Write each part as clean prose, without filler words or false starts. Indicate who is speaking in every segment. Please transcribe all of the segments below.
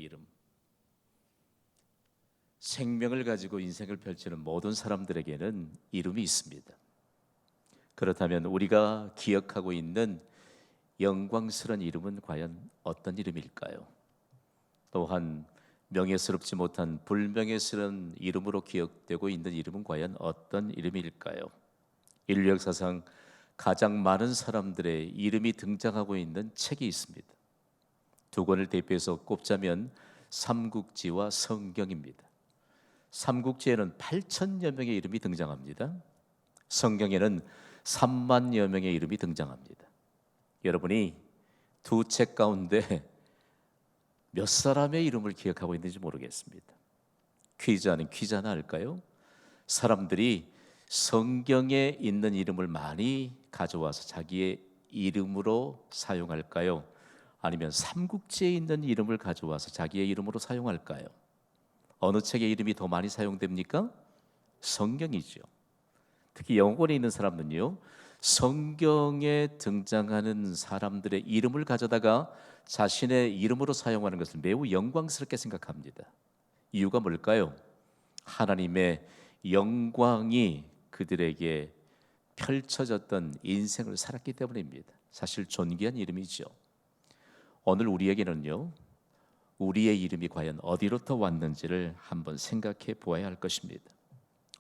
Speaker 1: 이름. 생명을 가지고 인생을 펼치는 모든 사람들에게는 이름이 있습니다. 그렇다면 우리가 기억하고 있는 영광스러운 이름은 과연 어떤 이름일까요? 또한 명예스럽지 못한 불명예스러운 이름으로 기억되고 있는 이름은 과연 어떤 이름일까요? 인류 역사상 가장 많은 사람들의 이름이 등장하고 있는 책이 있습니다. 두 권을 대표해서 꼽자면 삼국지와 성경입니다. 삼국지에는 8천여 명의 이름이 등장합니다. 성경에는 3만여 명의 이름이 등장합니다. 여러분이 두 책 가운데 몇 사람의 이름을 기억하고 있는지 모르겠습니다. 퀴즈하는 퀴즈 하나 할까요? 사람들이 성경에 있는 이름을 많이 가져와서 자기의 이름으로 사용할까요? 아니면 삼국지에 있는 이름을 가져와서 자기의 이름으로 사용할까요? 어느 책의 이름이 더 많이 사용됩니까? 성경이죠. 특히 영어권에 있는 사람은요, 성경에 등장하는 사람들의 이름을 가져다가 자신의 이름으로 사용하는 것을 매우 영광스럽게 생각합니다. 이유가 뭘까요? 하나님의 영광이 그들에게 펼쳐졌던 인생을 살았기 때문입니다. 사실 존귀한 이름이죠. 오늘 우리에게는요, 우리의 이름이 과연 어디로부터 왔는지를 한번 생각해 보아야 할 것입니다.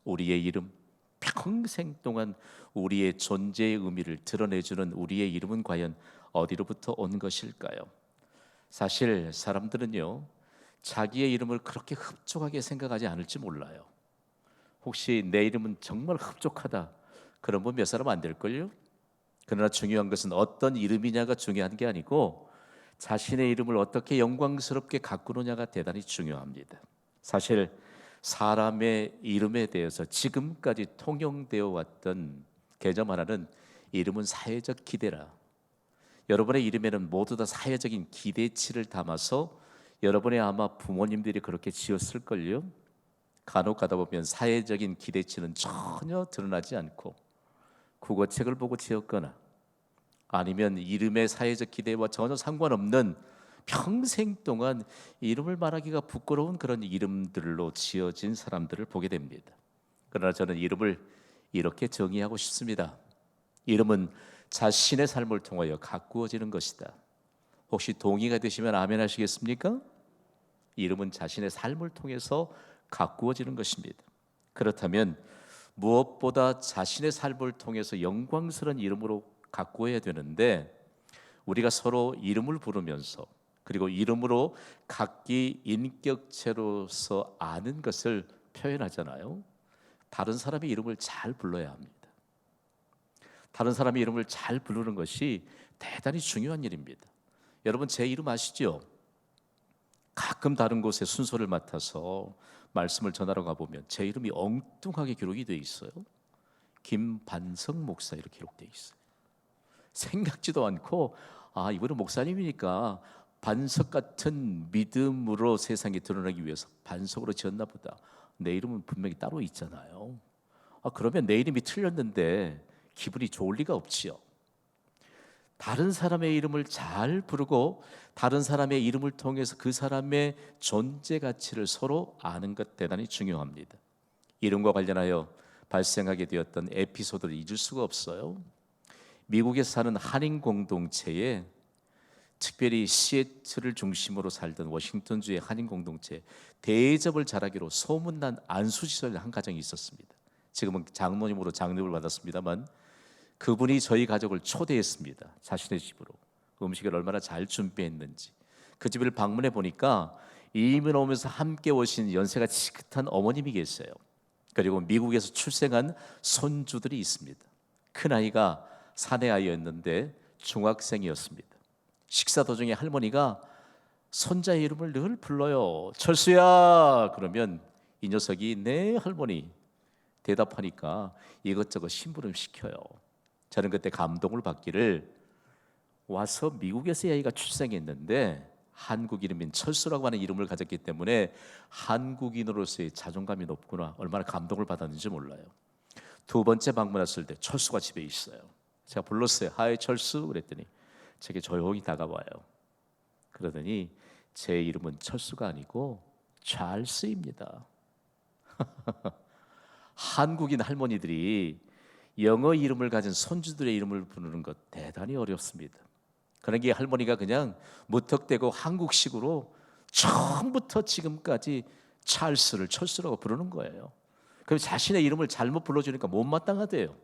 Speaker 1: 우리의 이름, 평생 동안 우리의 존재의 의미를 드러내주는 우리의 이름은 과연 어디로부터 온 것일까요? 사실 사람들은요, 자기의 이름을 그렇게 흡족하게 생각하지 않을지 몰라요. 혹시 내 이름은 정말 흡족하다, 그런 분 몇 사람 안 될걸요? 그러나 중요한 것은 어떤 이름이냐가 중요한 게 아니고 자신의 이름을 어떻게 영광스럽게 가꾸느냐가 대단히 중요합니다. 사실 사람의 이름에 대해서 지금까지 통용되어 왔던 개념 하나는 이름은 사회적 기대라. 여러분의 이름에는 모두 다 사회적인 기대치를 담아서 여러분의 아마 부모님들이 그렇게 지었을걸요. 간혹 가다 보면 사회적인 기대치는 전혀 드러나지 않고 국어책을 보고 지었거나 아니면 이름의 사회적 기대와 전혀 상관없는 평생 동안 이름을 말하기가 부끄러운 그런 이름들로 지어진 사람들을 보게 됩니다. 그러나 저는 이름을 이렇게 정의하고 싶습니다. 이름은 자신의 삶을 통하여 가꾸어지는 것이다. 혹시 동의가 되시면 아멘 하시겠습니까? 이름은 자신의 삶을 통해서 가꾸어지는 것입니다. 그렇다면 무엇보다 자신의 삶을 통해서 영광스러운 이름으로 가꾸어야 되는데, 우리가 서로 이름을 부르면서 그리고 이름으로 각기 인격체로서 아는 것을 표현하잖아요. 다른 사람의 이름을 잘 불러야 합니다. 다른 사람의 이름을 잘 부르는 것이 대단히 중요한 일입니다. 여러분, 제 이름 아시죠? 가끔 다른 곳에 순서를 맡아서 말씀을 전하러 가보면 제 이름이 엉뚱하게 기록이 돼 있어요. 김반석 목사 이렇게 기록돼 있어요. 생각지도 않고, 아, 이분은 목사님이니까 반석 같은 믿음으로 세상에 드러나기 위해서 반석으로 지었나 보다. 내 이름은 분명히 따로 있잖아요. 아, 그러면 내 이름이 틀렸는데 기분이 좋을 리가 없지요. 다른 사람의 이름을 잘 부르고 다른 사람의 이름을 통해서 그 사람의 존재 가치를 서로 아는 것 대단히 중요합니다. 이름과 관련하여 발생하게 되었던 에피소드를 잊을 수가 없어요. 미국에 사는 한인 공동체에, 특별히 시애틀을 중심으로 살던 워싱턴주의 한인 공동체, 대접을 잘하기로 소문난 안수시설 한 가정이 있었습니다. 지금은 장로님으로 장립을 받았습니다만 그분이 저희 가족을 초대했습니다. 자신의 집으로. 음식을 얼마나 잘 준비했는지. 그 집을 방문해 보니까 이민 오면서 함께 오신 연세가 지긋한 어머님이 계세요. 그리고 미국에서 출생한 손주들이 있습니다. 큰아이가 사내 아이였는데 중학생이었습니다. 식사 도중에 할머니가 손자의 이름을 늘 불러요. 철수야! 그러면 이 녀석이 네 할머니 대답하니까 이것저것 심부름 시켜요. 저는 그때 감동을 받기를, 와서 미국에서 아이가 출생했는데 한국 이름인 철수라고 하는 이름을 가졌기 때문에 한국인으로서의 자존감이 높구나, 얼마나 감동을 받았는지 몰라요. 두 번째 방문했을 때 철수가 집에 있어요. 제가 불렀어요. 하이 철수 그랬더니 제게 조용히 다가와요. 그러더니 제 이름은 철수가 아니고 찰스입니다. 한국인 할머니들이 영어 이름을 가진 손주들의 이름을 부르는 것 대단히 어렵습니다. 그러기에 할머니가 그냥 무턱대고 한국식으로 처음부터 지금까지 찰스를 철수라고 부르는 거예요. 그럼 자신의 이름을 잘못 불러주니까 못마땅하대요.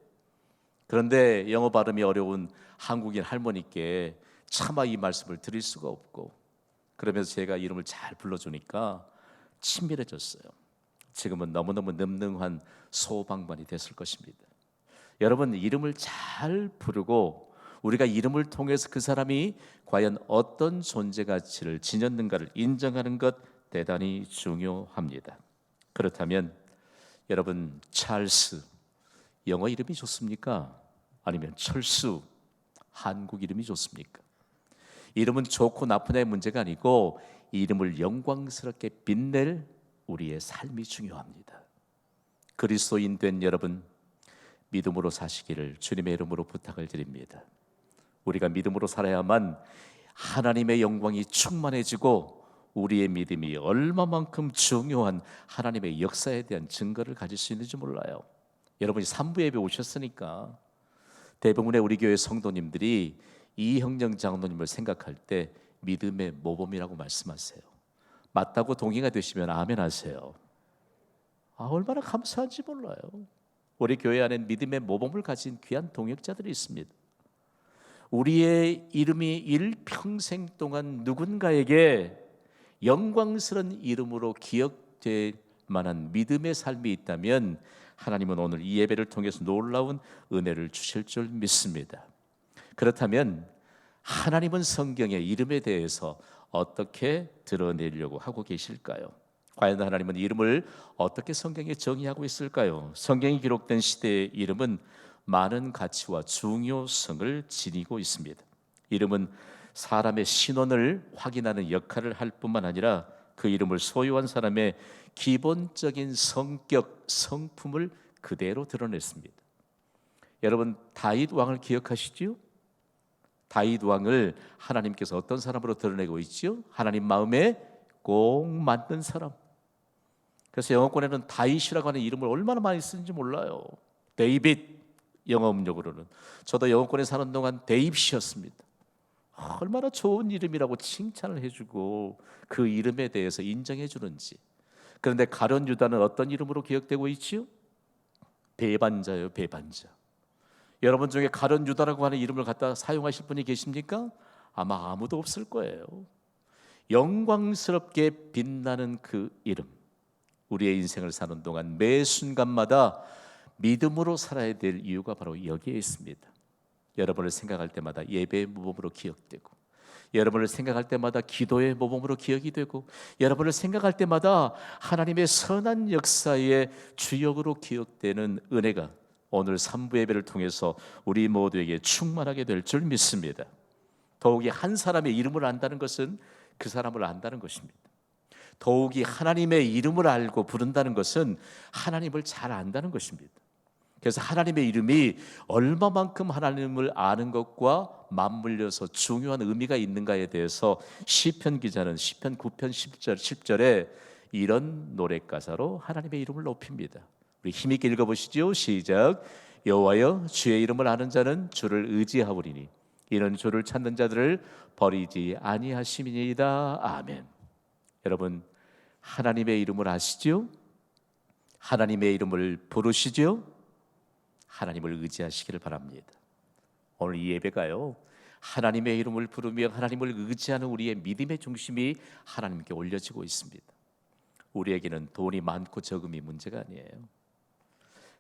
Speaker 1: 그런데 영어 발음이 어려운 한국인 할머니께 차마 이 말씀을 드릴 수가 없고, 그러면서 제가 이름을 잘 불러주니까 친밀해졌어요. 지금은 너무너무 늠름한 소방관이 됐을 것입니다. 여러분, 이름을 잘 부르고 우리가 이름을 통해서 그 사람이 과연 어떤 존재 가치를 지녔는가를 인정하는 것 대단히 중요합니다. 그렇다면 여러분, 찰스 영어 이름이 좋습니까? 아니면 철수 한국 이름이 좋습니까? 이름은 좋고 나쁘냐의 문제가 아니고 이름을 영광스럽게 빛낼 우리의 삶이 중요합니다. 그리스도인 된 여러분, 믿음으로 사시기를 주님의 이름으로 부탁을 드립니다. 우리가 믿음으로 살아야만 하나님의 영광이 충만해지고 우리의 믿음이 얼마만큼 중요한 하나님의 역사에 대한 증거를 가질 수 있는지 몰라요. 여러분이 3부 예배 오셨으니까 대부분의 우리 교회 성도님들이 이형령 장로님을 생각할 때 믿음의 모범이라고 말씀하세요. 맞다고 동의가 되시면 아멘 하세요. 얼마나 감사한지 몰라요. 우리 교회 안에 믿음의 모범을 가진 귀한 동역자들이 있습니다. 우리의 이름이 일평생 동안 누군가에게 영광스러운 이름으로 기억될 만한 믿음의 삶이 있다면 하나님은 오늘 이 예배를 통해서 놀라운 은혜를 주실 줄 믿습니다. 그렇다면 하나님은 성경의 이름에 대해서 어떻게 드러내려고 하고 계실까요? 과연 하나님은 이름을 어떻게 성경에 정의하고 있을까요? 성경이 기록된 시대의 이름은 많은 가치와 중요성을 지니고 있습니다. 이름은 사람의 신원을 확인하는 역할을 할 뿐만 아니라 그 이름을 소유한 사람의 기본적인 성격, 성품을 그대로 드러냈습니다. 여러분, 다윗 왕을 기억하시지요? 다윗 왕을 하나님께서 어떤 사람으로 드러내고 있지요? 하나님 마음에 꼭 맞는 사람. 그래서 영어권에는 다윗이라고 하는 이름을 얼마나 많이 쓰는지 몰라요. 데이빗, 영어 음력으로는. 저도 영어권에 사는 동안 데이빗이었습니다. 얼마나 좋은 이름이라고 칭찬을 해주고 그 이름에 대해서 인정해 주는지. 그런데 가룟 유다는 어떤 이름으로 기억되고 있지요? 배반자요, 배반자. 여러분 중에 가룟 유다라고 하는 이름을 갖다 사용하실 분이 계십니까? 아마 아무도 없을 거예요. 영광스럽게 빛나는 그 이름, 우리의 인생을 사는 동안 매 순간마다 믿음으로 살아야 될 이유가 바로 여기에 있습니다. 여러분을 생각할 때마다 예배의 모범으로 기억되고, 여러분을 생각할 때마다 기도의 모범으로 기억이 되고, 여러분을 생각할 때마다 하나님의 선한 역사의 주역으로 기억되는 은혜가 오늘 3부 예배를 통해서 우리 모두에게 충만하게 될 줄 믿습니다. 더욱이 한 사람의 이름을 안다는 것은 그 사람을 안다는 것입니다. 더욱이 하나님의 이름을 알고 부른다는 것은 하나님을 잘 안다는 것입니다. 그래서 하나님의 이름이 얼마만큼 하나님을 아는 것과 맞물려서 중요한 의미가 있는가에 대해서 시편 기자는 시편 9편 10절에 이런 노래 가사로 하나님의 이름을 높입니다. 우리 힘있게 읽어보시죠. 시작. 여호와여, 주의 이름을 아는 자는 주를 의지하오리니 이는 주를 찾는 자들을 버리지 아니하심이니이다. 아멘. 여러분, 하나님의 이름을 아시죠? 하나님의 이름을 부르시죠? 하나님을 의지하시기를 바랍니다. 오늘 이 예배가요, 하나님의 이름을 부르며 하나님을 의지하는 우리의 믿음의 중심이 하나님께 올려지고 있습니다. 우리에게는 돈이 많고 적음이 문제가 아니에요.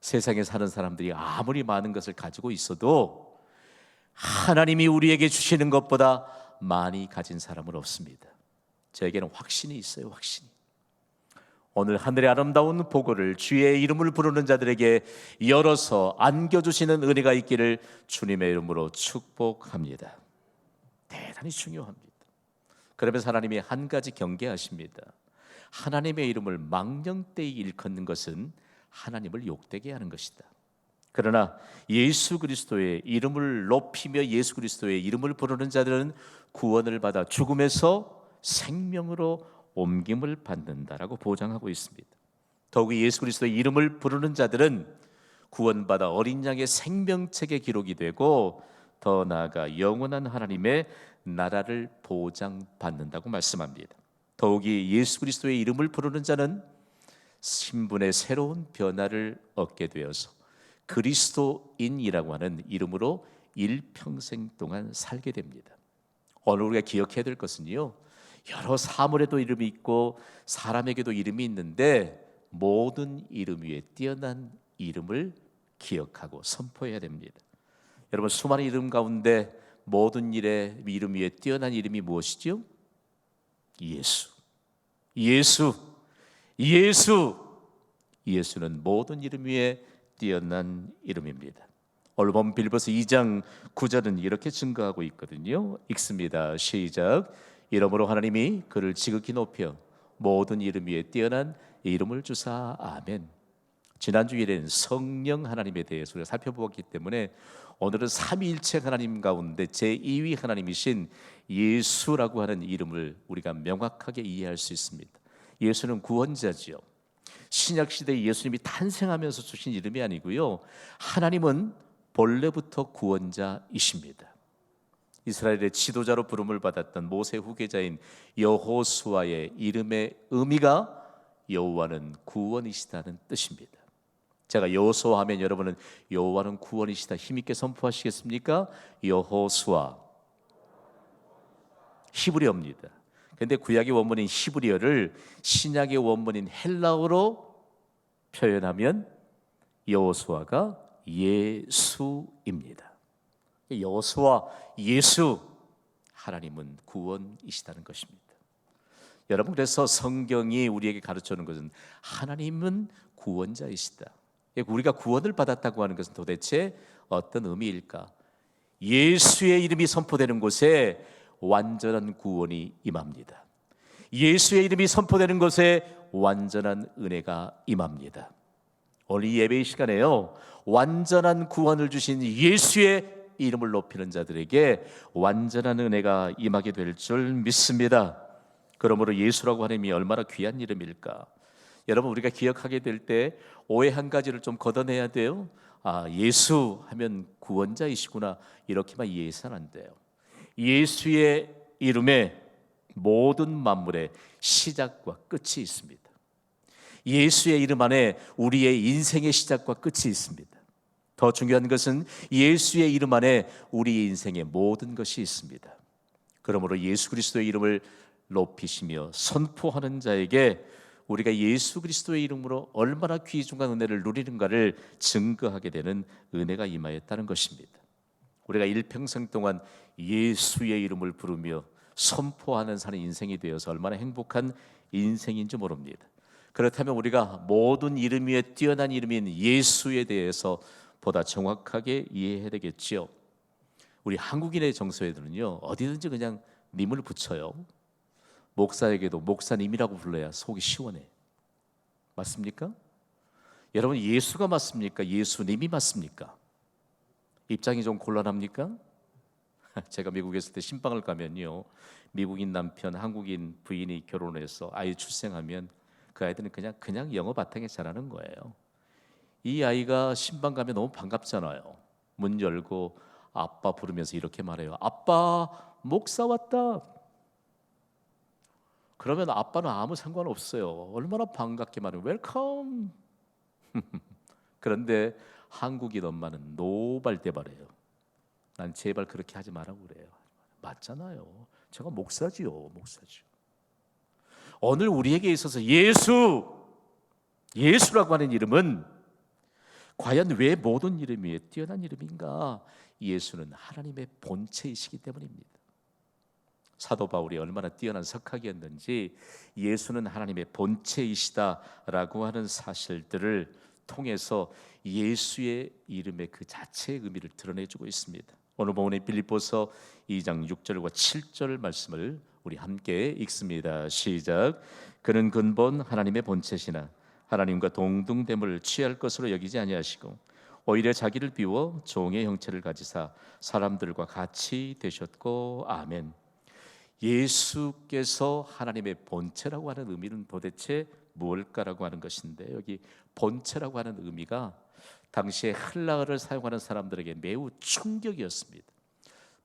Speaker 1: 세상에 사는 사람들이 아무리 많은 것을 가지고 있어도 하나님이 우리에게 주시는 것보다 많이 가진 사람은 없습니다. 저에게는 확신이 있어요. 확신이. 오늘 하늘의 아름다운 보고를 주의 이름을 부르는 자들에게 열어서 안겨주시는 은혜가 있기를 주님의 이름으로 축복합니다. 대단히 중요합니다. 그러면서 하나님이 한 가지 경계하십니다. 하나님의 이름을 망령되이 일컫는 것은 하나님을 욕되게 하는 것이다. 그러나 예수 그리스도의 이름을 높이며 예수 그리스도의 이름을 부르는 자들은 구원을 받아 죽음에서 생명으로 옮김을 받는다라고 보장하고 있습니다. 더욱이 예수 그리스도의 이름을 부르는 자들은 구원받아 어린 양의 생명책에 기록이 되고 더 나아가 영원한 하나님의 나라를 보장받는다고 말씀합니다. 더욱이 예수 그리스도의 이름을 부르는 자는 신분의 새로운 변화를 얻게 되어서 그리스도인이라고 하는 이름으로 일평생 동안 살게 됩니다. 오늘 우리가 기억해야 될 것은요, 여러 사물에도 이름이 있고 사람에게도 이름이 있는데 모든 이름 위에 뛰어난 이름을 기억하고 선포해야 됩니다. 여러분, 수많은 이름 가운데 모든 일에 이름 위에 뛰어난 이름이 무엇이죠? 예수. 예수. 예수. 예수는 모든 이름 위에 뛰어난 이름입니다. 오늘 본 빌보서 2장 9절은 이렇게 증거하고 있거든요. 읽습니다. 시작. 이러므로 하나님이 그를 지극히 높여 모든 이름 위에 뛰어난 이름을 주사. 아멘. 지난 주일에는 성령 하나님에 대해서 우리가 살펴보았기 때문에 오늘은 삼위일체 하나님 가운데 제2위 하나님이신 예수라고 하는 이름을 우리가 명확하게 이해할 수 있습니다. 예수는 구원자지요. 신약 시대에 예수님이 탄생하면서 주신 이름이 아니고요, 하나님은 본래부터 구원자이십니다. 이스라엘의 지도자로 부름을 받았던 모세 후계자인 여호수아의 이름의 의미가 여호와는 구원이시다는 뜻입니다. 제가 여호수아 하면 여러분은 여호와는 구원이시다 힘있게 선포하시겠습니까? 여호수아. 히브리어입니다. 그런데 구약의 원문인 히브리어를 신약의 원문인 헬라어로 표현하면 여호수아가 예수입니다. 여호수아, 예수, 하나님은 구원이시다는 것입니다. 여러분, 그래서 성경이 우리에게 가르쳐주는 것은 하나님은 구원자이시다. 우리가 구원을 받았다고 하는 것은 도대체 어떤 의미일까? 예수의 이름이 선포되는 곳에 완전한 구원이 임합니다. 예수의 이름이 선포되는 곳에 완전한 은혜가 임합니다. 오늘 이 예배의 시간에요, 완전한 구원을 주신 예수의 이름을 높이는 자들에게 완전한 은혜가 임하게 될 줄 믿습니다. 그러므로 예수라고 하는 이름이 얼마나 귀한 이름일까? 여러분, 우리가 기억하게 될 때 오해 한 가지를 좀 걷어내야 돼요. 아, 예수 하면 구원자이시구나, 이렇게만 이해해서는 안 돼요. 예수의 이름에 모든 만물의 시작과 끝이 있습니다. 예수의 이름 안에 우리의 인생의 시작과 끝이 있습니다. 더 중요한 것은 예수의 이름 안에 우리 인생의 모든 것이 있습니다. 그러므로 예수 그리스도의 이름을 높이시며 선포하는 자에게 우리가 예수 그리스도의 이름으로 얼마나 귀중한 은혜를 누리는가를 증거하게 되는 은혜가 임하였다는 것입니다. 우리가 일평생 동안 예수의 이름을 부르며 선포하는 사는 인생이 되어서 얼마나 행복한 인생인지 모릅니다. 그렇다면 우리가 모든 이름 위에 뛰어난 이름인 예수에 대해서 보다 정확하게 이해해야 되겠지요. 우리 한국인의 정서에는요, 어디든지 그냥 님을 붙여요. 목사에게도 목사님이라고 불러야 속이 시원해. 맞습니까? 여러분, 예수가 맞습니까? 예수님이 맞습니까? 입장이 좀 곤란합니까? 제가 미국에 있을 때 신방을 가면요, 미국인 남편, 한국인 부인이 결혼해서 아이 출생하면 그 아이들은 그냥 영어 바탕에 자라는 거예요. 이 아이가 신방 가면 너무 반갑잖아요. 문 열고 아빠 부르면서 이렇게 말해요. 아빠, 목사 왔다. 그러면 아빠는 아무 상관없어요. 얼마나 반갑게 말해요. 웰컴. 그런데 한국인 엄마는 노발대발해요. 난 제발 그렇게 하지 말라고 그래요. 맞잖아요. 제가 목사지요, 목사죠. 오늘 우리에게 있어서 예수라고 하는 이름은 과연 왜 모든 이름 위에 뛰어난 이름인가? 예수는 하나님의 본체이시기 때문입니다. 사도 바울이 얼마나 뛰어난 석학이었는지 예수는 하나님의 본체이시다라고 하는 사실들을 통해서 예수의 이름의 그 자체의 의미를 드러내주고 있습니다. 오늘 본문의 빌립보서 2장 6절과 7절 말씀을 우리 함께 읽습니다. 시작. 그는 근본 하나님의 본체시나 하나님과 동등됨을 취할 것으로 여기지 아니하시고 오히려 자기를 비워 종의 형체를 가지사 사람들과 같이 되셨고. 아멘. 예수께서 하나님의 본체라고 하는 의미는 도대체 무엇일까라고 하는 것인데, 여기 본체라고 하는 의미가 당시에 헬라어를 사용하는 사람들에게 매우 충격이었습니다.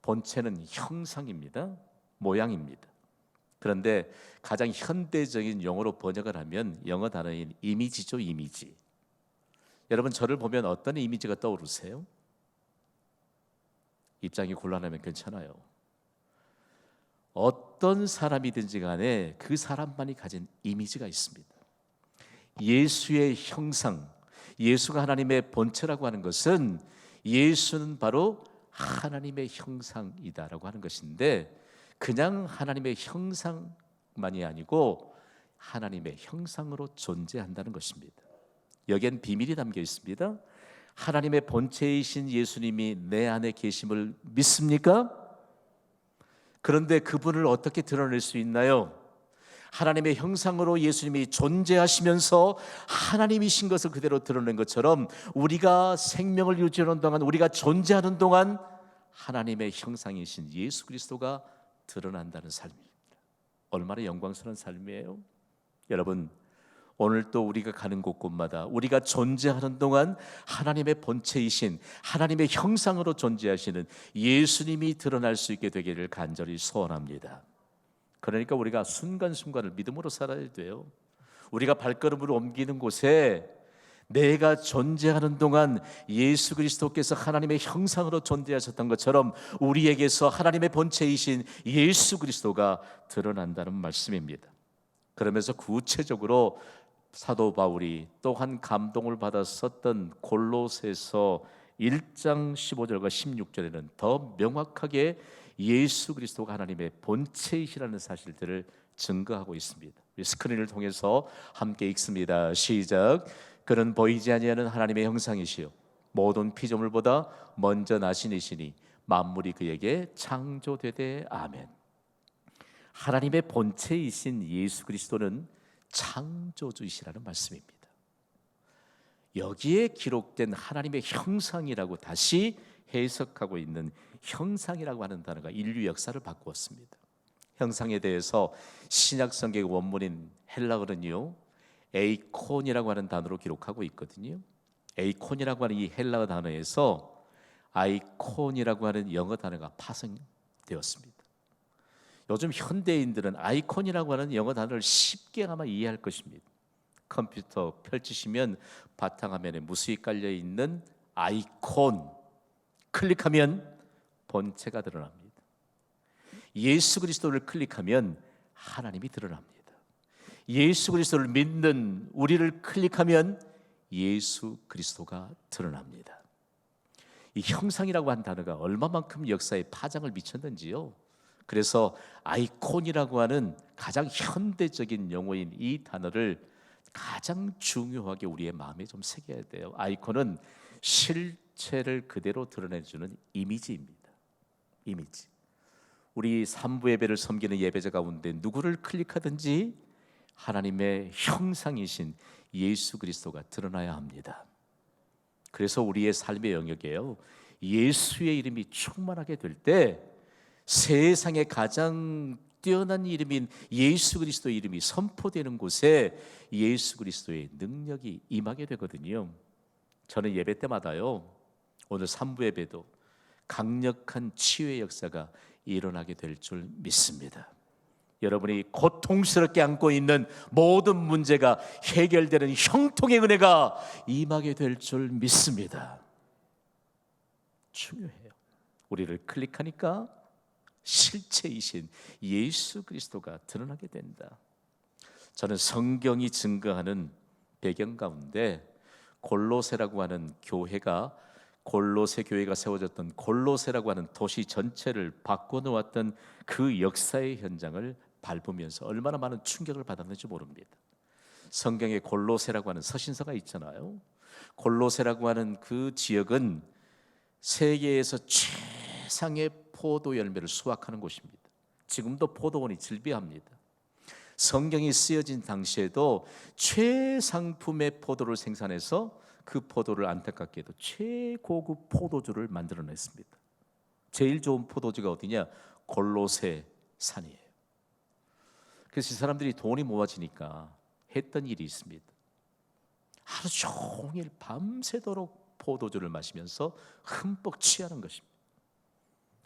Speaker 1: 본체는 형상입니다. 모양입니다. 그런데 가장 현대적인 용어로 번역을 하면 영어 단어인 이미지죠, 이미지. 여러분, 저를 보면 어떤 이미지가 떠오르세요? 입장이 곤란하면 괜찮아요. 어떤 사람이든지 간에 그 사람만이 가진 이미지가 있습니다. 예수의 형상, 예수가 하나님의 본체라고 하는 것은 예수는 바로 하나님의 형상이다라고 하는 것인데, 그냥 하나님의 형상만이 아니고 하나님의 형상으로 존재한다는 것입니다. 여기엔 비밀이 담겨 있습니다. 하나님의 본체이신 예수님이 내 안에 계심을 믿습니까? 그런데 그분을 어떻게 드러낼 수 있나요? 하나님의 형상으로 예수님이 존재하시면서 하나님이신 것을 그대로 드러낸 것처럼 우리가 생명을 유지하는 동안, 우리가 존재하는 동안 하나님의 형상이신 예수 그리스도가 드러난다는 삶입니다. 얼마나 영광스러운 삶이에요. 여러분, 오늘 또 우리가 가는 곳곳마다 우리가 존재하는 동안 하나님의 본체이신, 하나님의 형상으로 존재하시는 예수님이 드러날 수 있게 되기를 간절히 소원합니다. 그러니까 우리가 순간순간을 믿음으로 살아야 돼요. 우리가 발걸음을 옮기는 곳에 내가 존재하는 동안 예수 그리스도께서 하나님의 형상으로 존재하셨던 것처럼 우리에게서 하나님의 본체이신 예수 그리스도가 드러난다는 말씀입니다. 그러면서 구체적으로 사도 바울이 또한 감동을 받아 썼던 골로새서 1장 15절과 16절에는 더 명확하게 예수 그리스도가 하나님의 본체이시라는 사실들을 증거하고 있습니다. 스크린을 통해서 함께 읽습니다. 시작. 그는 보이지 아니하는 하나님의 형상이시요 모든 피조물보다 먼저 나신 이시니 만물이 그에게 창조되되 아멘. 하나님의 본체이신 예수 그리스도는 창조주이시라는 말씀입니다. 여기에 기록된 하나님의 형상이라고 다시 해석하고 있는 형상이라고 하는 단어가 인류 역사를 바꾸었습니다. 형상에 대해서 신약 성경의 원문인 헬라어는요, 에이콘이라고 하는 단어로 기록하고 있거든요. 에이콘이라고 하는 이 헬라어 단어에서 아이콘이라고 하는 영어 단어가 파생되었습니다. 요즘 현대인들은 아이콘이라고 하는 영어 단어를 쉽게 아마 이해할 것입니다. 컴퓨터 펼치시면 바탕화면에 무수히 깔려 있는 아이콘 클릭하면 본체가 드러납니다. 예수 그리스도를 클릭하면 하나님이 드러납니다. 예수 그리스도를 믿는 우리를 클릭하면 예수 그리스도가 드러납니다. 이 형상이라고 한 단어가 얼마만큼 역사에 파장을 미쳤는지요. 그래서 아이콘이라고 하는 가장 현대적인 용어인 이 단어를 가장 중요하게 우리의 마음에 좀 새겨야 돼요. 아이콘은 실체를 그대로 드러내주는 이미지입니다. 이미지. 우리 삼부 예배를 섬기는 예배자 가운데 누구를 클릭하든지 하나님의 형상이신 예수 그리스도가 드러나야 합니다. 그래서 우리의 삶의 영역에요, 예수의 이름이 충만하게 될 때 세상에 가장 뛰어난 이름인 예수 그리스도의 이름이 선포되는 곳에 예수 그리스도의 능력이 임하게 되거든요. 저는 예배 때마다요, 오늘 3부 예배도 강력한 치유의 역사가 일어나게 될 줄 믿습니다. 여러분이 고통스럽게 안고 있는 모든 문제가 해결되는 형통의 은혜가 임하게 될 줄 믿습니다. 중요해요. 우리를 클릭하니까 실체이신 예수 그리스도가 드러나게 된다. 저는 성경이 증거하는 배경 가운데 골로새라고 하는 교회가, 골로새 교회가 세워졌던 골로새라고 하는 도시 전체를 바꿔놓았던 그 역사의 현장을 밟으면서 얼마나 많은 충격을 받았는지 모릅니다. 성경에 골로새라고 하는 서신서가 있잖아요. 골로새라고 하는 그 지역은 세계에서 최상의 포도 열매를 수확하는 곳입니다. 지금도 포도원이 즐비합니다. 성경이 쓰여진 당시에도 최상품의 포도를 생산해서 그 포도를 안타깝게도 최고급 포도주를 만들어냈습니다. 제일 좋은 포도주가 어디냐? 골로새 산이에요. 그래서 이 사람들이 돈이 모아지니까 했던 일이 있습니다. 하루 종일 밤새도록 포도주를 마시면서 흠뻑 취하는 것입니다.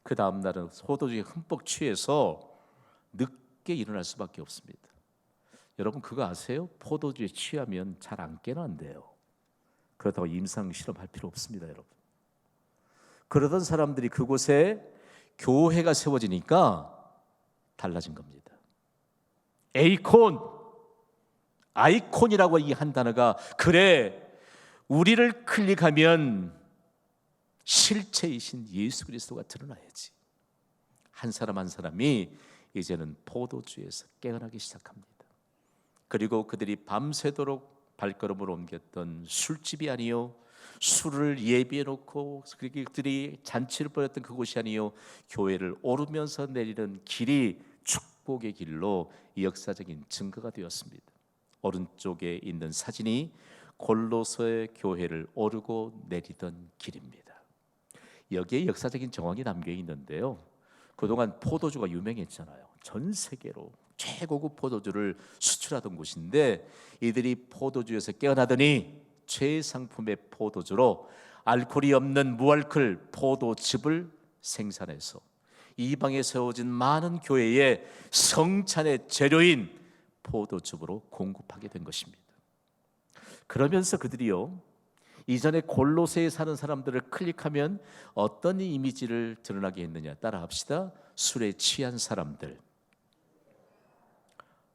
Speaker 1: 그 다음 날은 포도주에 흠뻑 취해서 늦게 일어날 수밖에 없습니다. 여러분 그거 아세요? 포도주에 취하면 잘 안 깨어난대요. 그렇다고 임상 실험할 필요 없습니다, 여러분. 그러던 사람들이 그곳에 교회가 세워지니까 달라진 겁니다. 아이콘이라고 이 한 단어가 그래 우리를 클릭하면 실체이신 예수 그리스도가 드러나야지. 한 사람 한 사람이 이제는 포도주에서 깨어나기 시작합니다. 그리고 그들이 밤새도록 발걸음을 옮겼던 술집이 아니요 술을 예비해 놓고 그들이 잔치를 벌였던 그곳이 아니요 교회를 오르면서 내리는 길이 축복의 길로 역사적인 증거가 되었습니다. 오른쪽에 있는 사진이 골로새의 교회를 오르고 내리던 길입니다. 여기에 역사적인 정황이 담겨 있는데요. 그동안 포도주가 유명했잖아요. 전 세계로 최고급 포도주를 수출하던 곳인데 이들이 포도주에서 깨어나더니 최상품의 포도주로 알코올이 없는 무알콜 포도즙을 생산해서 이방에 세워진 많은 교회의 성찬의 재료인 포도즙으로 공급하게 된 것입니다. 그러면서 그들이요 이전에 골로새에 사는 사람들을 클릭하면 어떤 이미지를 드러나게 했느냐 따라합시다. 술에 취한 사람들.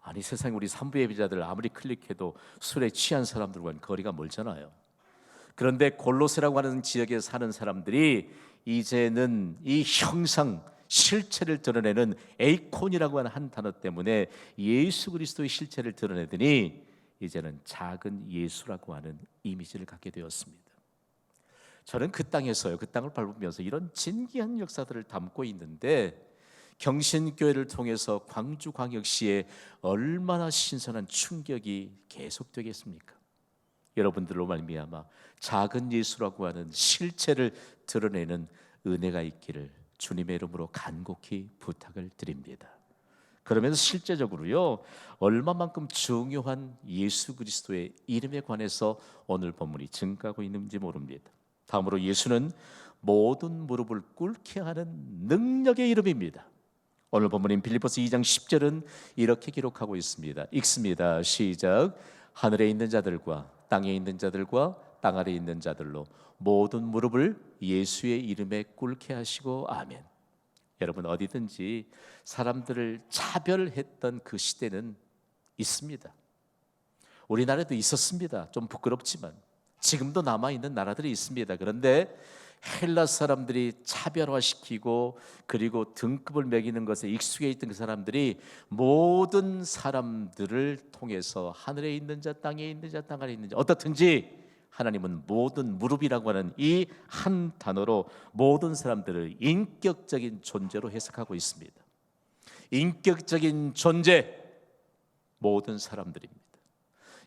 Speaker 1: 아니 세상에 우리 산부 예비자들 아무리 클릭해도 술에 취한 사람들과는 거리가 멀잖아요. 그런데 골로새라고 하는 지역에 사는 사람들이 이제는 이 형상 실체를 드러내는 에이콘이라고 하는 한 단어 때문에 예수 그리스도의 실체를 드러내더니 이제는 작은 예수라고 하는 이미지를 갖게 되었습니다. 저는 그 땅에서요 그 땅을 밟으면서 이런 진귀한 역사들을 담고 있는데 경신교회를 통해서 광주광역시에 얼마나 신선한 충격이 계속되겠습니까? 여러분들로 말미암아 작은 예수라고 하는 실체를 드러내는 은혜가 있기를 주님의 이름으로 간곡히 부탁을 드립니다. 그러면서 실제적으로요 얼마만큼 중요한 예수 그리스도의 이름에 관해서 오늘 본문이 증가하고 있는지 모릅니다. 다음으로 예수는 모든 무릎을 꿇게 하는 능력의 이름입니다. 오늘 본문인 빌립보서 2장 10절은 이렇게 기록하고 있습니다. 읽습니다. 시작. 하늘에 있는 자들과 땅에 있는 자들과 땅 아래에 있는 자들로 모든 무릎을 예수의 이름에 꿇게 하시고 아멘. 여러분 어디든지 사람들을 차별했던 그 시대는 있습니다. 우리나라에도 있었습니다. 좀 부끄럽지만 지금도 남아있는 나라들이 있습니다. 그런데 헬라 사람들이 차별화시키고 그리고 등급을 매기는 것에 익숙해 있던 그 사람들이 모든 사람들을 통해서 하늘에 있는 자, 땅에 있는 자, 땅 아래에 있는 자 어떻든지 하나님은 모든 무릎이라고 하는 이 한 단어로 모든 사람들을 인격적인 존재로 해석하고 있습니다. 인격적인 존재, 모든 사람들입니다.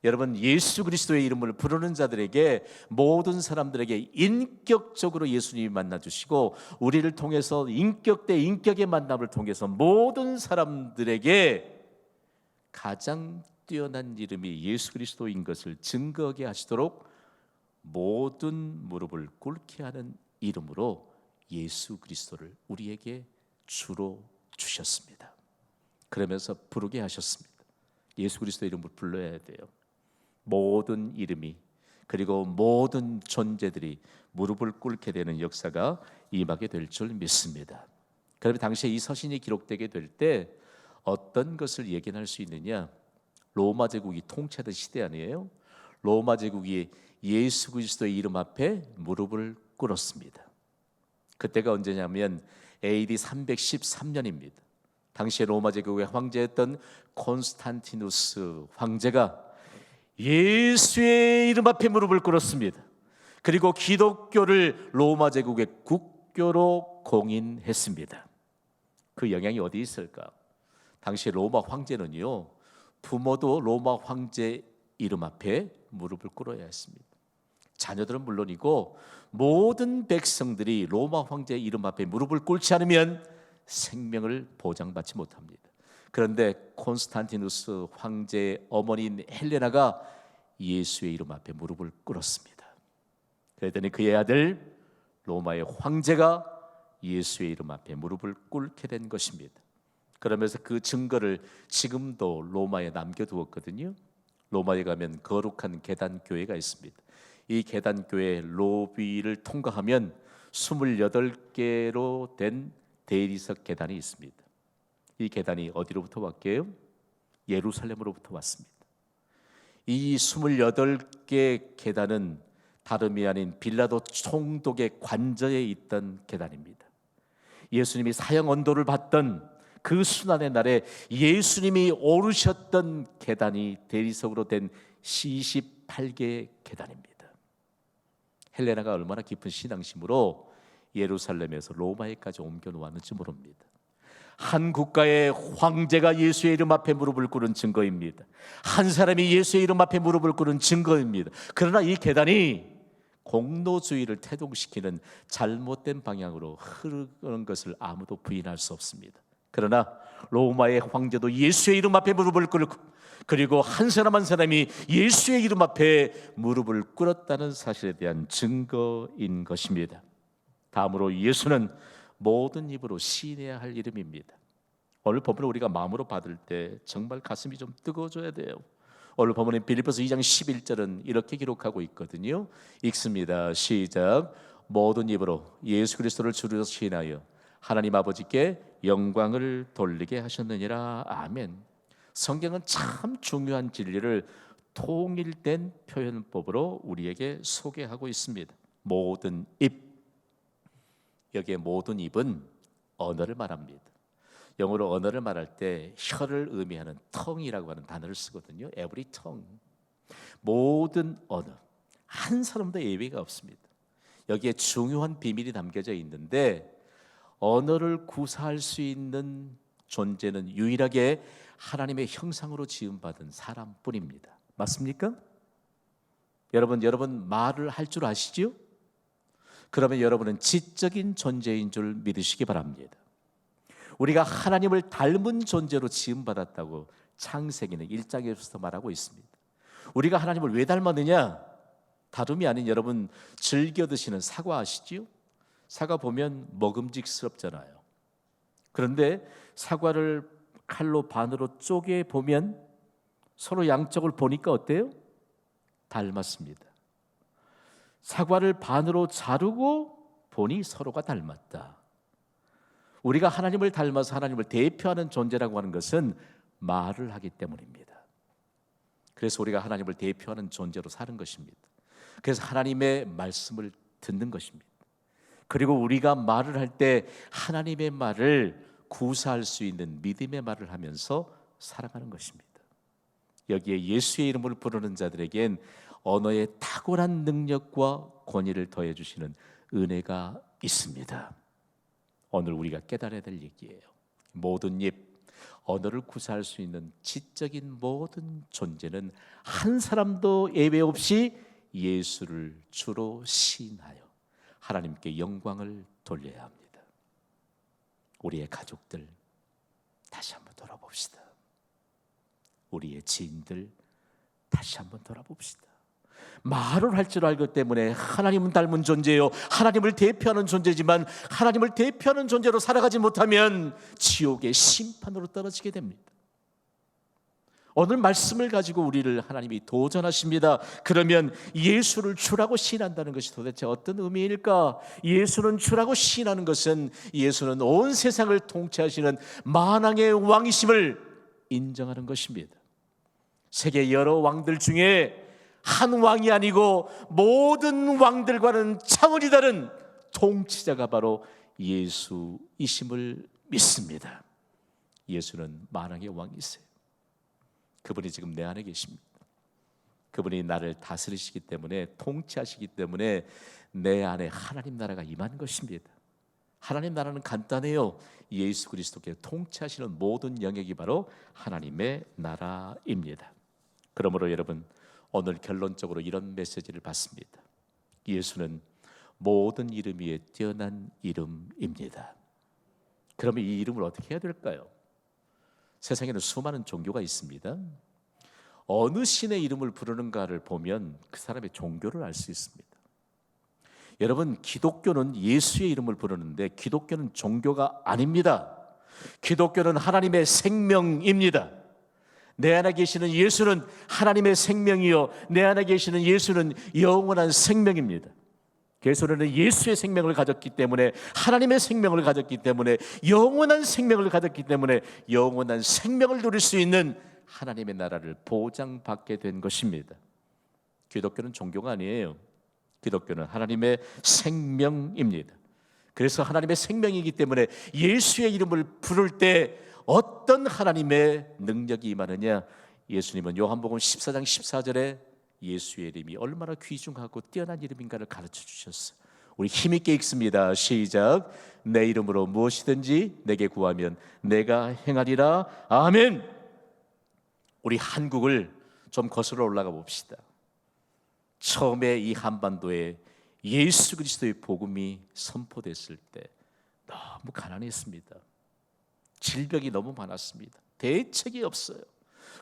Speaker 1: 여러분 예수 그리스도의 이름을 부르는 자들에게 모든 사람들에게 인격적으로 예수님이 만나주시고 우리를 통해서 인격 대 인격의 만남을 통해서 모든 사람들에게 가장 뛰어난 이름이 예수 그리스도인 것을 증거하게 하시도록 모든 무릎을 꿇게 하는 이름으로 예수 그리스도를 우리에게 주로 주셨습니다. 그러면서 부르게 하셨습니다. 예수 그리스도 이름을 불러야 돼요. 모든 이름이 그리고 모든 존재들이 무릎을 꿇게 되는 역사가 임하게 될 줄 믿습니다. 그러면 당시에 이 서신이 기록되게 될 때 어떤 것을 예견할 수 있느냐? 로마 제국이 통치하던 시대 아니에요? 로마 제국이 예수 그리스도의 이름 앞에 무릎을 꿇었습니다. 그때가 언제냐면 AD 313년입니다. 당시에 로마 제국의 황제였던 콘스탄티누스 황제가 예수의 이름 앞에 무릎을 꿇었습니다. 그리고 기독교를 로마 제국의 국교로 공인했습니다. 그 영향이 어디 있을까? 당시 로마 황제는요 부모도 로마 황제 이름 앞에 무릎을 꿇어야 했습니다. 자녀들은 물론이고 모든 백성들이 로마 황제 이름 앞에 무릎을 꿇지 않으면 생명을 보장받지 못합니다. 그런데 콘스탄티누스 황제의 어머니인 헬레나가 예수의 이름 앞에 무릎을 꿇었습니다. 그랬더니 그의 아들 로마의 황제가 예수의 이름 앞에 무릎을 꿇게 된 것입니다. 그러면서 그 증거를 지금도 로마에 남겨두었거든요. 로마에 가면 거룩한 계단 교회가 있습니다. 이 계단 교회 로비를 통과하면 28개로 된 대리석 계단이 있습니다. 이 계단이 어디로부터 왔게요? 예루살렘으로부터 왔습니다. 이 28개 계단은 다름이 아닌 빌라도 총독의 관저에 있던 계단입니다. 예수님이 사형 언도를 받던 그 순환의 날에 예수님이 오르셨던 계단이 대리석으로 된 28개의 계단입니다. 헬레나가 얼마나 깊은 신앙심으로 예루살렘에서 로마에까지 옮겨 놓았는지 모릅니다. 한 국가의 황제가 예수의 이름 앞에 무릎을 꿇은 증거입니다. 한 사람이 예수의 이름 앞에 무릎을 꿇은 증거입니다. 그러나 이 계단이 공노주의를 태동시키는 잘못된 방향으로 흐르는 것을 아무도 부인할 수 없습니다. 그러나 로마의 황제도 예수의 이름 앞에 무릎을 꿇고, 그리고 한 사람 한 사람이 예수의 이름 앞에 무릎을 꿇었다는 사실에 대한 증거인 것입니다. 다음으로 예수는 모든 입으로 시인해야 할 이름입니다. 오늘 본문을 우리가 마음으로 받을 때 정말 가슴이 좀 뜨거워져야 돼요. 오늘 본문인 빌립보서 2장 11절은 이렇게 기록하고 있거든요. 읽습니다. 시작. 모든 입으로 예수 그리스도를 주로 시인하여 하나님 아버지께 영광을 돌리게 하셨느니라. 아멘. 성경은 참 중요한 진리를 통일된 표현법으로 우리에게 소개하고 있습니다. 모든 입, 여기에 모든 입은 언어를 말합니다. 영어로 언어를 말할 때 혀를 의미하는 tongue이라고 하는 단어를 쓰거든요. Every tongue. 모든 언어, 한 사람도 예외가 없습니다. 여기에 중요한 비밀이 담겨져 있는데, 언어를 구사할 수 있는 존재는 유일하게 하나님의 형상으로 지음받은 사람뿐입니다. 맞습니까? 여러분 말을 할 줄 아시죠? 그러면 여러분은 지적인 존재인 줄 믿으시기 바랍니다. 우리가 하나님을 닮은 존재로 지음받았다고 창세기는 1장에서 말하고 있습니다. 우리가 하나님을 왜 닮았느냐? 다름이 아닌 여러분 즐겨 드시는 사과 아시지요? 사과 보면 먹음직스럽잖아요. 그런데 사과를 칼로 반으로 쪼개 보면 서로 양쪽을 보니까 어때요? 닮았습니다. 사과를 반으로 자르고 보니 서로가 닮았다. 우리가 하나님을 닮아서 하나님을 대표하는 존재라고 하는 것은 말을 하기 때문입니다. 그래서 우리가 하나님을 대표하는 존재로 사는 것입니다. 그래서 하나님의 말씀을 듣는 것입니다. 그리고 우리가 말을 할 때 하나님의 말을 구사할 수 있는 믿음의 말을 하면서 살아가는 것입니다. 여기에 예수의 이름을 부르는 자들에겐 언어의 탁월한 능력과 권위를 더해 주시는 은혜가 있습니다. 오늘 우리가 깨달아야 될 얘기예요. 모든 입, 언어를 구사할 수 있는 지적인 모든 존재는 한 사람도 예외 없이 예수를 주로 시인하여 하나님께 영광을 돌려야 합니다. 우리의 가족들 다시 한번 돌아봅시다. 우리의 지인들 다시 한번 돌아봅시다. 말을 할 줄 알기 때문에 하나님은 닮은 존재요, 하나님을 대표하는 존재지만 하나님을 대표하는 존재로 살아가지 못하면 지옥의 심판으로 떨어지게 됩니다. 오늘 말씀을 가지고 우리를 하나님이 도전하십니다. 그러면 예수를 주라고 시인한다는 것이 도대체 어떤 의미일까? 예수는 주라고 시인하는 것은 예수는 온 세상을 통치하시는 만왕의 왕이심을 인정하는 것입니다. 세계 여러 왕들 중에 한 왕이 아니고 모든 왕들과는 차원이 다른 통치자가 바로 예수이심을 믿습니다. 예수는 만왕의 왕이세요. 그분이 지금 내 안에 계십니다. 그분이 나를 다스리시기 때문에, 통치하시기 때문에 내 안에 하나님 나라가 임한 것입니다. 하나님 나라는 간단해요. 예수 그리스도께 통치하시는 모든 영역이 바로 하나님의 나라입니다. 그러므로 여러분, 오늘 결론적으로 이런 메시지를 받습니다. 예수는 모든 이름 위에 뛰어난 이름입니다. 그러면 이 이름을 어떻게 해야 될까요? 세상에는 수많은 종교가 있습니다. 어느 신의 이름을 부르는가를 보면 그 사람의 종교를 알 수 있습니다. 여러분, 기독교는 예수의 이름을 부르는데 기독교는 종교가 아닙니다. 기독교는 하나님의 생명입니다. 내 안에 계시는 예수는 하나님의 생명이요, 내 안에 계시는 예수는 영원한 생명입니다. 그래서는 예수의 생명을 가졌기 때문에, 하나님의 생명을 가졌기 때문에, 영원한 생명을 가졌기 때문에 영원한 생명을 누릴 수 있는 하나님의 나라를 보장받게 된 것입니다. 기독교는 종교가 아니에요. 기독교는 하나님의 생명입니다. 그래서 하나님의 생명이기 때문에 예수의 이름을 부를 때 어떤 하나님의 능력이 임하느냐? 예수님은 요한복음 14장 14절에 예수의 이름이 얼마나 귀중하고 뛰어난 이름인가를 가르쳐 주셨어요. 우리 힘있게 읽습니다. 시작. 내 이름으로 무엇이든지 내게 구하면 내가 행하리라. 아멘. 우리 한국을 좀 거슬러 올라가 봅시다. 처음에 이 한반도에 예수 그리스도의 복음이 선포됐을 때 너무 가난했습니다. 질병이 너무 많았습니다. 대책이 없어요.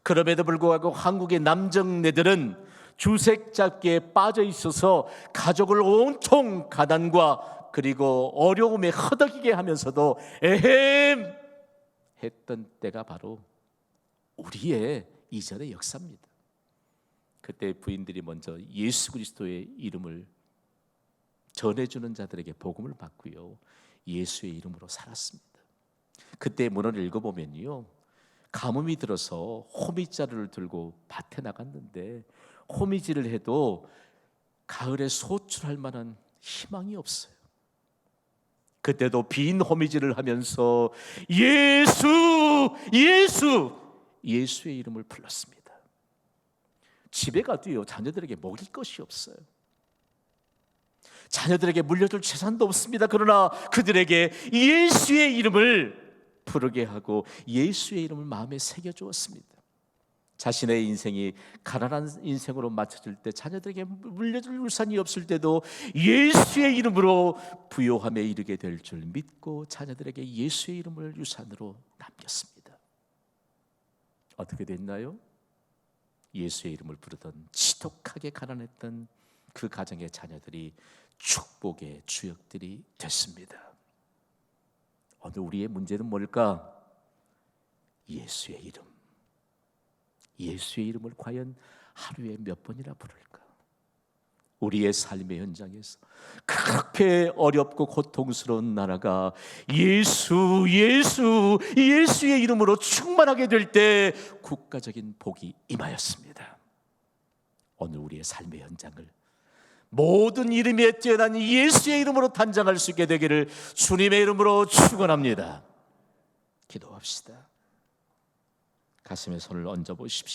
Speaker 1: 그럼에도 불구하고 한국의 남정네들은 주색 잡기에 빠져 있어서 가족을 온통 가난과 그리고 어려움에 허덕이게 하면서도 에헴 했던 때가 바로 우리의 이전의 역사입니다. 그때 부인들이 먼저 예수 그리스도의 이름을 전해주는 자들에게 복음을 받고요, 예수의 이름으로 살았습니다. 그때 문헌을 읽어보면요, 가뭄이 들어서 호미자루를 들고 밭에 나갔는데 호미질을 해도 가을에 소출할 만한 희망이 없어요. 그때도 빈 호미질을 하면서 예수의 이름을 불렀습니다. 집에 가도요, 자녀들에게 먹일 것이 없어요. 자녀들에게 물려줄 재산도 없습니다. 그러나 그들에게 예수의 이름을 부르게 하고 예수의 이름을 마음에 새겨주었습니다. 자신의 인생이 가난한 인생으로 맞춰질 때, 자녀들에게 물려줄 유산이 없을 때도 예수의 이름으로 부요함에 이르게 될 줄 믿고 자녀들에게 예수의 이름을 유산으로 남겼습니다. 어떻게 됐나요? 예수의 이름을 부르던 지독하게 가난했던 그 가정의 자녀들이 축복의 주역들이 됐습니다. 오늘 우리의 문제는 뭘까? 예수의 이름. 예수의 이름을 과연 하루에 몇 번이나 부를까? 우리의 삶의 현장에서 그렇게 어렵고 고통스러운 나라가 예수의 이름으로 충만하게 될 때 국가적인 복이 임하였습니다. 오늘 우리의 삶의 현장을 모든 이름에 뛰어난 예수의 이름으로 단장할 수 있게 되기를 주님의 이름으로 축원합니다. 기도합시다. 가슴에 손을 얹어 보십시오.